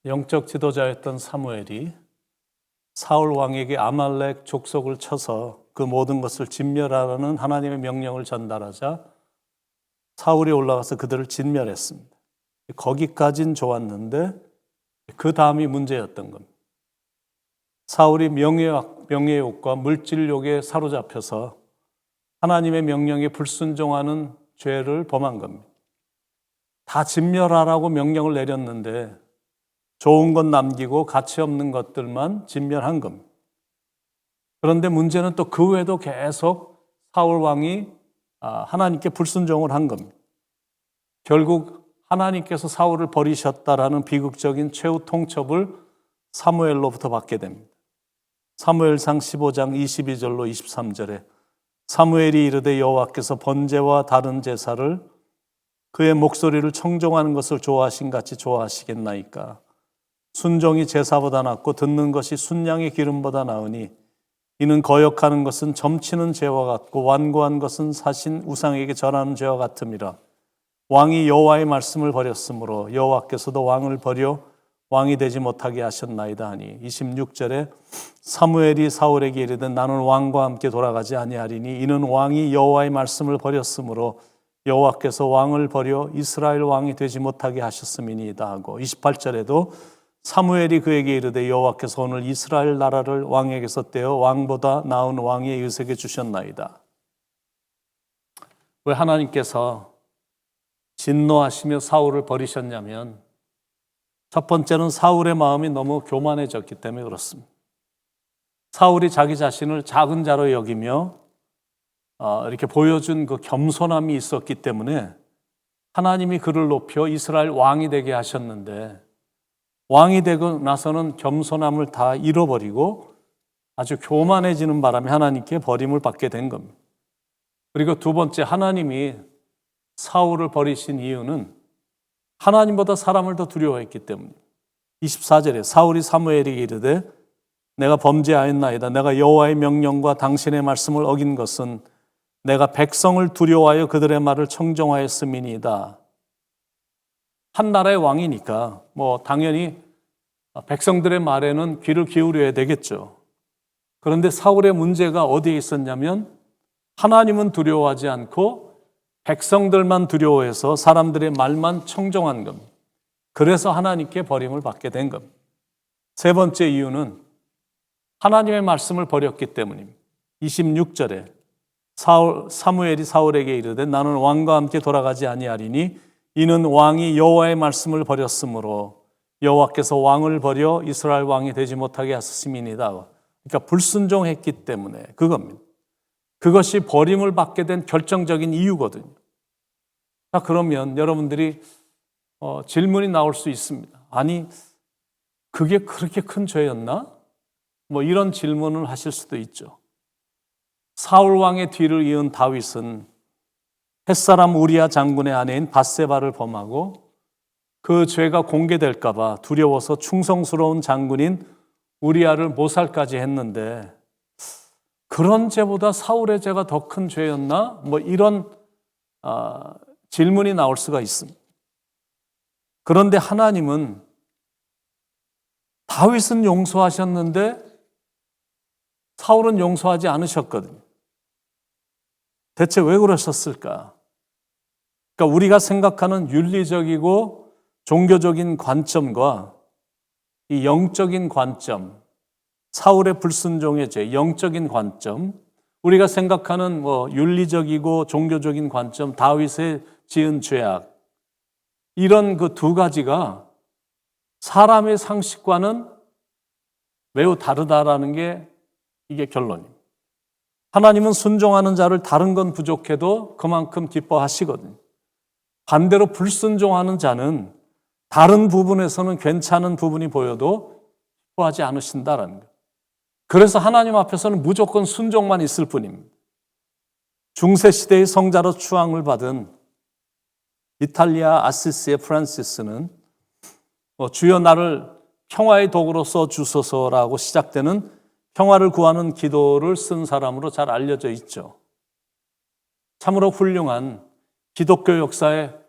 영적 지도자였던 사무엘이 사울 왕에게 아말렉 족속을 쳐서 그 모든 것을 진멸하라는 하나님의 명령을 전달하자 사울이 올라가서 그들을 진멸했습니다. 거기까진 좋았는데 그 다음이 문제였던 겁니다. 사울이 명예욕과 물질욕에 사로잡혀서 하나님의 명령에 불순종하는 죄를 범한 겁니다. 다 진멸하라고 명령을 내렸는데 좋은 것 남기고 가치 없는 것들만 진멸한 겁니다. 그런데 문제는 또 그 외에도 계속 사울 왕이 하나님께 불순종을 한 겁니다. 결국 하나님께서 사울을 버리셨다라는 비극적인 최후 통첩을 사무엘로부터 받게 됩니다. 사무엘상 15장 22절로 23절에 사무엘이 이르되 여호와께서 번제와 다른 제사를 그의 목소리를 청종하는 것을 좋아하신 같이 좋아하시겠나이까. 순종이 제사보다 낫고 듣는 것이 순양의 기름보다 나으니 이는 거역하는 것은 점치는 죄와 같고 완고한 것은 사신 우상에게 절하는 죄와 같음이라. 왕이 여호와의 말씀을 버렸으므로 여호와께서도 왕을 버려 왕이 되지 못하게 하셨나이다 하니 26절에 사무엘이 사울에게 이르되 나는 왕과 함께 돌아가지 아니하리니 이는 왕이 여호와의 말씀을 버렸으므로 여호와께서 왕을 버려 이스라엘 왕이 되지 못하게 하셨음이니이다 하고 28절에도 사무엘이 그에게 이르되 여호와께서 오늘 이스라엘 나라를 왕에게서 떼어 왕보다 나은 왕의 의색에 주셨나이다. 왜 하나님께서 진노하시며 사울을 버리셨냐면 첫 번째는 사울의 마음이 너무 교만해졌기 때문에 그렇습니다. 사울이 자기 자신을 작은 자로 여기며 이렇게 보여준 그 겸손함이 있었기 때문에 하나님이 그를 높여 이스라엘 왕이 되게 하셨는데 왕이 되고 나서는 겸손함을 다 잃어버리고 아주 교만해지는 바람에 하나님께 버림을 받게 된 겁니다. 그리고 두 번째, 하나님이 사울을 버리신 이유는 하나님보다 사람을 더 두려워했기 때문에 24절에 사울이 사무엘에게 이르되 내가 범죄하였나이다. 내가 여호와의 명령과 당신의 말씀을 어긴 것은 내가 백성을 두려워하여 그들의 말을 청종하였음이니이다. 한 나라의 왕이니까 당연히 백성들의 말에는 귀를 기울여야 되겠죠. 그런데 사울의 문제가 어디에 있었냐면 하나님은 두려워하지 않고 백성들만 두려워해서 사람들의 말만 청종한 겁니다. 그래서 하나님께 버림을 받게 된 겁니다. 세 번째 이유는 하나님의 말씀을 버렸기 때문입니다. 26절에 사무엘이 사울에게 이르되 나는 왕과 함께 돌아가지 아니하리니 이는 왕이 여호와의 말씀을 버렸으므로 여호와께서 왕을 버려 이스라엘 왕이 되지 못하게 하셨음이니이다. 그러니까 불순종했기 때문에 그겁니다. 그것이 버림을 받게 된 결정적인 이유거든요. 자, 그러면 여러분들이 질문이 나올 수 있습니다. 아니, 그게 그렇게 큰 죄였나? 이런 질문을 하실 수도 있죠. 사울 왕의 뒤를 이은 다윗은 햇사람 우리야 장군의 아내인 밧세바를 범하고 그 죄가 공개될까 봐 두려워서 충성스러운 장군인 우리야를 모살까지 했는데 그런 죄보다 사울의 죄가 더 큰 죄였나? 이런 질문이 나올 수가 있습니다. 그런데 하나님은 다윗은 용서하셨는데 사울은 용서하지 않으셨거든요. 대체 왜 그러셨을까? 그러니까 우리가 생각하는 윤리적이고 종교적인 관점과 이 영적인 관점, 사울의 불순종의 죄, 영적인 관점, 우리가 생각하는 윤리적이고 종교적인 관점, 다윗의 지은 죄악, 이런 그 두 가지가 사람의 상식과는 매우 다르다라는 게 이게 결론입니다. 하나님은 순종하는 자를 다른 건 부족해도 그만큼 기뻐하시거든요. 반대로 불순종하는 자는 다른 부분에서는 괜찮은 부분이 보여도 기뻐하지 않으신다라는 거예요. 그래서 하나님 앞에서는 무조건 순종만 있을 뿐입니다. 중세시대의 성자로 추앙을 받은 이탈리아 아시시의 프란시스는 주여 나를 평화의 도구로 써주소서라고 시작되는 평화를 구하는 기도를 쓴 사람으로 잘 알려져 있죠. 참으로 훌륭한 기독교 역사의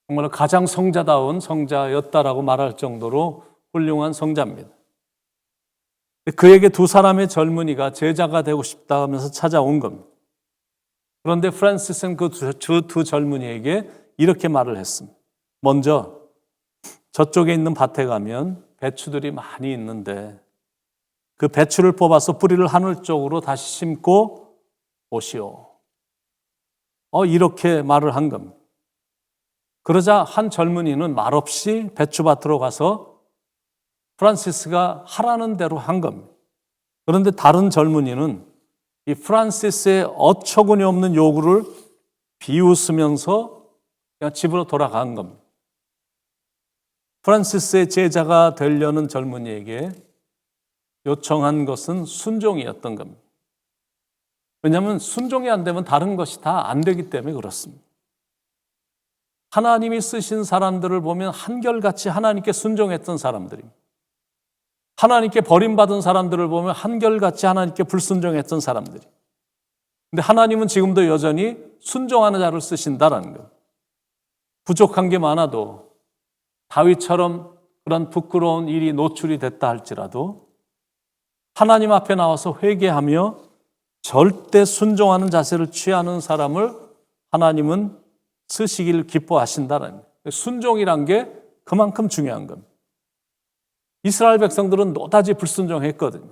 정말 가장 성자다운 성자였다라고 말할 정도로 훌륭한 성자입니다. 그에게 두 사람의 젊은이가 제자가 되고 싶다 하면서 찾아온 겁니다. 그런데 프란시스는 그 두 젊은이에게 이렇게 말을 했습니다. 먼저 저쪽에 있는 밭에 가면 배추들이 많이 있는데 그 배추를 뽑아서 뿌리를 하늘 쪽으로 다시 심고 오시오. 이렇게 말을 한 겁니다. 그러자 한 젊은이는 말없이 배추밭으로 가서 프란시스가 하라는 대로 한 겁니다. 그런데 다른 젊은이는 이 프란시스의 어처구니 없는 요구를 비웃으면서 그냥 집으로 돌아간 겁니다. 프란시스의 제자가 되려는 젊은이에게 요청한 것은 순종이었던 겁니다. 왜냐하면 순종이 안 되면 다른 것이 다 안 되기 때문에 그렇습니다. 하나님이 쓰신 사람들을 보면 한결같이 하나님께 순종했던 사람들입니다. 하나님께 버림받은 사람들을 보면 한결같이 하나님께 불순종했던 사람들이. 근데 하나님은 지금도 여전히 순종하는 자를 쓰신다라는 것. 부족한 게 많아도 다윗처럼 그런 부끄러운 일이 노출이 됐다 할지라도 하나님 앞에 나와서 회개하며 절대 순종하는 자세를 취하는 사람을 하나님은 쓰시기를 기뻐하신다는 거예요. 순종이란 게 그만큼 중요한 겁니다. 이스라엘 백성들은 노다지 불순종했거든요.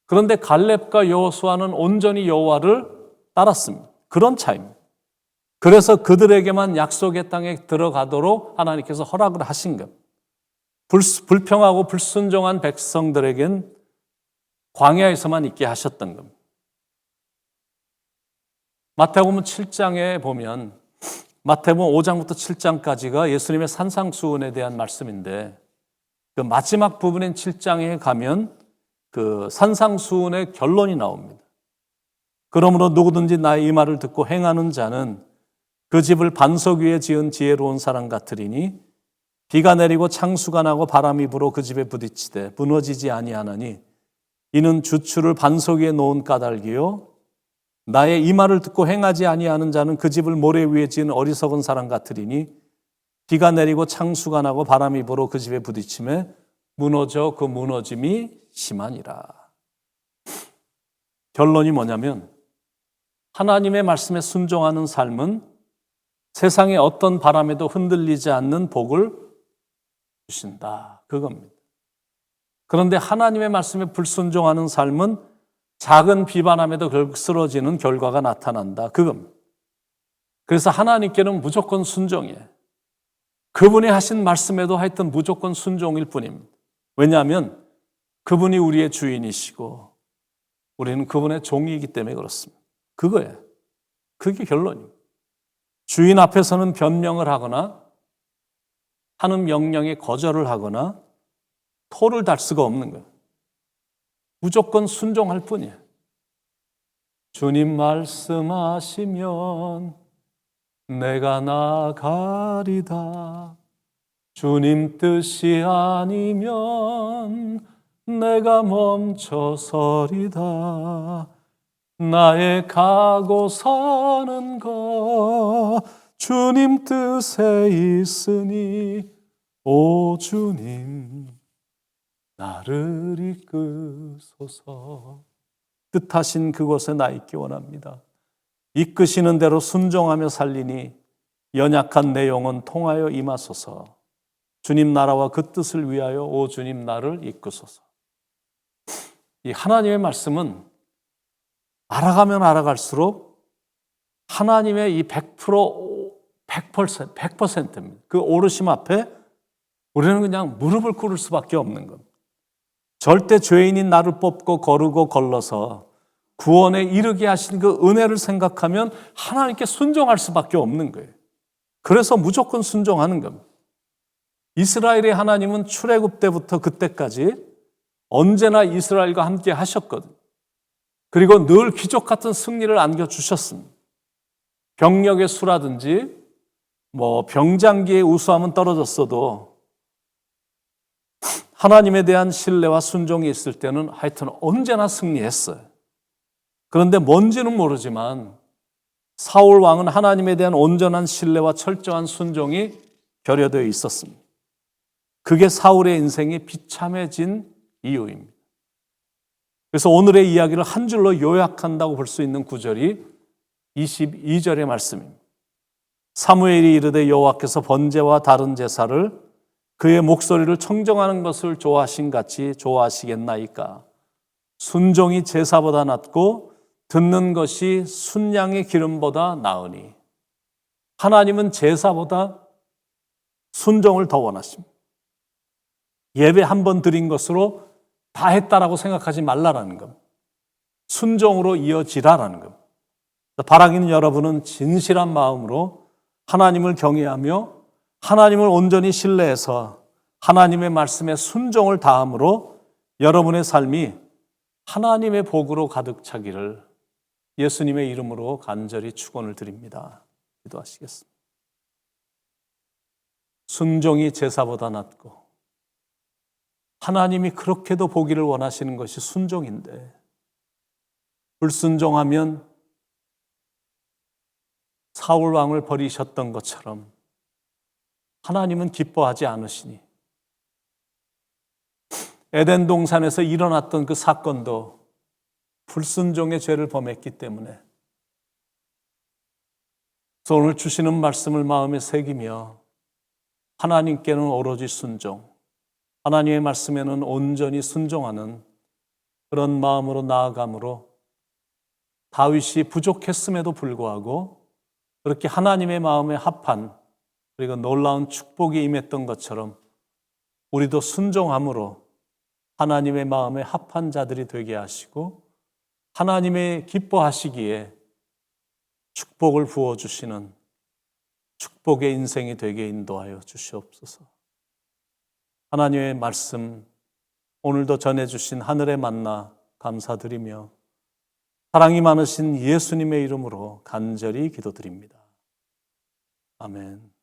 그런데 갈렙과 여호수아는 온전히 여호와를 따랐습니다. 그런 차이입니다. 그래서 그들에게만 약속의 땅에 들어가도록 하나님께서 허락을 하신 겁니다. 불평하고 불순종한 백성들에겐 광야에서만 있게 하셨던 겁니다. 마태복음 7장에 보면 마태복음 5장부터 7장까지가 예수님의 산상수훈에 대한 말씀인데 그 마지막 부분인 7장에 가면 그 산상수훈의 결론이 나옵니다. 그러므로 누구든지 나의 이 말을 듣고 행하는 자는 그 집을 반석 위에 지은 지혜로운 사람 같으리니 비가 내리고 창수가 나고 바람이 불어 그 집에 부딪히되 무너지지 아니하나니 이는 주추를 반석 위에 놓은 까닭이요 나의 이 말을 듣고 행하지 아니하는 자는 그 집을 모래 위에 지은 어리석은 사람 같으리니 비가 내리고 창수가 나고 바람이 불어 그 집에 부딪히매 무너져 그 무너짐이 심하니라. 결론이 뭐냐면 하나님의 말씀에 순종하는 삶은 세상의 어떤 바람에도 흔들리지 않는 복을 주신다. 그겁니다. 그런데 하나님의 말씀에 불순종하는 삶은 작은 비바람에도 쓰러지는 결과가 나타난다. 그겁니다. 그래서 하나님께는 무조건 순종이에요. 그분이 하신 말씀에도 하여튼 무조건 순종일 뿐입니다. 왜냐하면 그분이 우리의 주인이시고 우리는 그분의 종이기 때문에 그렇습니다. 그거예요. 그게 결론입니다. 주인 앞에서는 변명을 하거나 하는 명령에 거절을 하거나 토를 달 수가 없는 거예요. 무조건 순종할 뿐이에요. 주님 말씀하시면 내가 나가리다. 주님 뜻이 아니면 내가 멈춰서리다. 나의 가고 서는 것 주님 뜻에 있으니 오 주님 나를 이끄소서. 뜻하신 그곳에 나 있기 원합니다. 이끄시는 대로 순종하며 살리니 연약한 내 영혼 통하여 임하소서. 주님 나라와 그 뜻을 위하여 오 주님 나를 이끄소서. 이 하나님의 말씀은 알아가면 알아갈수록 하나님의 이 100%입니다. 그 오르심 앞에 우리는 그냥 무릎을 꿇을 수밖에 없는 겁니다. 절대 죄인인 나를 뽑고 거르고 걸러서 구원에 이르게 하신 그 은혜를 생각하면 하나님께 순종할 수밖에 없는 거예요. 그래서 무조건 순종하는 겁니다. 이스라엘의 하나님은 출애굽 때부터 그때까지 언제나 이스라엘과 함께 하셨거든요. 그리고 늘 기적 같은 승리를 안겨주셨습니다. 병력의 수라든지 병장기의 우수함은 떨어졌어도 하나님에 대한 신뢰와 순종이 있을 때는 하여튼 언제나 승리했어요. 그런데 뭔지는 모르지만 사울 왕은 하나님에 대한 온전한 신뢰와 철저한 순종이 결여되어 있었습니다. 그게 사울의 인생이 비참해진 이유입니다. 그래서 오늘의 이야기를 한 줄로 요약한다고 볼 수 있는 구절이 22절의 말씀입니다. 사무엘이 이르되 여호와께서 번제와 다른 제사를 그의 목소리를 청정하는 것을 좋아하신 같이 좋아하시겠나이까. 순종이 제사보다 낫고 듣는 것이 순양의 기름보다 나으니. 하나님은 제사보다 순종을 더 원하십니다. 예배 한 번 드린 것으로 다 했다라고 생각하지 말라라는 겁니다. 순종으로 이어지라라는 겁니다. 바라기는 여러분은 진실한 마음으로 하나님을 경외하며 하나님을 온전히 신뢰해서 하나님의 말씀에 순종을 다함으로 여러분의 삶이 하나님의 복으로 가득 차기를 예수님의 이름으로 간절히 축원을 드립니다. 기도하시겠습니다. 순종이 제사보다 낫고 하나님이 그렇게도 보기를 원하시는 것이 순종인데 불순종하면 사울 왕을 버리셨던 것처럼 하나님은 기뻐하지 않으시니 에덴 동산에서 일어났던 그 사건도 불순종의 죄를 범했기 때문에 그래서 오늘 주시는 말씀을 마음에 새기며 하나님께는 오로지 순종, 하나님의 말씀에는 온전히 순종하는 그런 마음으로 나아감으로 다윗이 부족했음에도 불구하고 그렇게 하나님의 마음에 합한 그리고 놀라운 축복이 임했던 것처럼 우리도 순종함으로 하나님의 마음에 합한 자들이 되게 하시고 하나님의 기뻐하시기에 축복을 부어주시는 축복의 인생이 되게 인도하여 주시옵소서. 하나님의 말씀 오늘도 전해주신 하늘의 만나 감사드리며 사랑이 많으신 예수님의 이름으로 간절히 기도드립니다. 아멘.